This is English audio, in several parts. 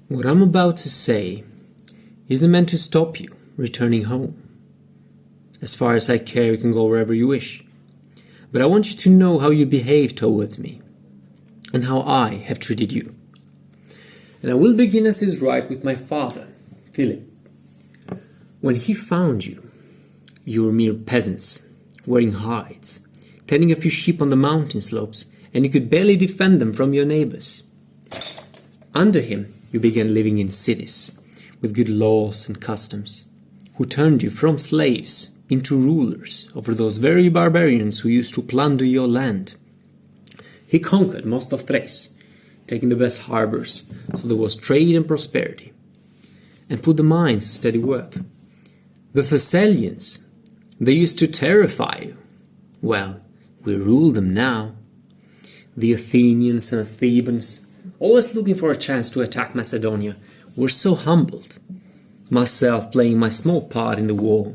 What I'm about to say isn't meant to stop you returning home. As far as I care, you can go wherever you wish. But I want you to know how you behave towards me, and how I have treated you. And I will begin as is right with my father, Philip. When he found you, you were mere peasants, wearing hides, tending a few sheep on the mountain slopes, and you could barely defend them from your neighbors. Under him, you began living in cities, with good laws and customs, who turned you from slaves into rulers over those very barbarians who used to plunder your land. He conquered most of Thrace, taking the best harbors, so there was trade and prosperity, and put the mines to steady work. The Thessalians, they used to terrify you. Well, we rule them now. The Athenians and Thebans, always looking for a chance to attack Macedonia, were so humbled, myself playing my small part in the war.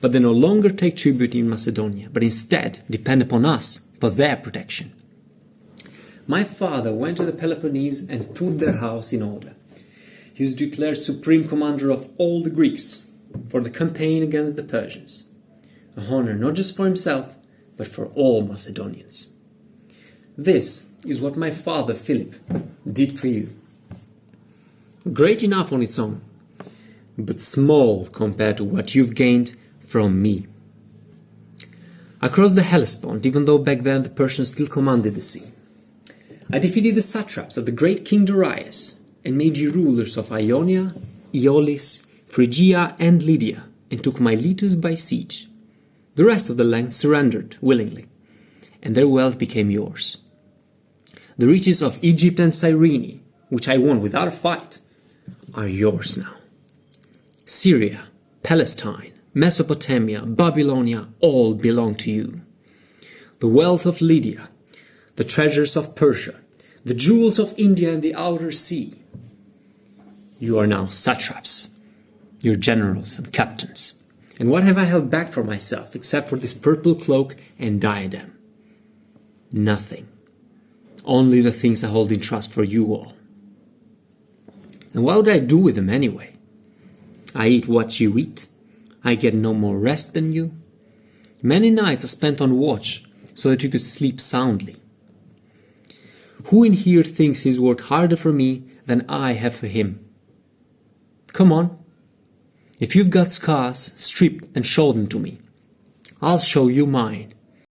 But they no longer take tribute in Macedonia, but instead depend upon us for their protection. My father went to the Peloponnese and put their house in order. He was declared supreme commander of all the Greeks for the campaign against the Persians, a honor not just for himself, but for all Macedonians. This is what my father Philip did for you. Great enough on its own, but small compared to what you've gained from me. I crossed the Hellespont, even though back then the Persians still commanded the sea. I defeated the satraps of the great king Darius, and made you rulers of Ionia, Aeolis, Phrygia and Lydia, and took Miletus by siege. The rest of the land surrendered willingly, and their wealth became yours. The riches of Egypt and Cyrene, which I won without a fight, are yours now. Syria, Palestine, Mesopotamia, Babylonia, all belong to you. The wealth of Lydia, the treasures of Persia, the jewels of India and the outer sea. You are now satraps, your generals and captains. And what have I held back for myself except for this purple cloak and diadem? Nothing. Only the things I hold in trust for you all. And what would I do with them anyway? I eat what you eat. I get no more rest than you. Many nights are spent on watch so that you could sleep soundly. Who in here thinks he's worked harder for me than I have for him? Come on. If you've got scars, strip and show them to me. I'll show you mine.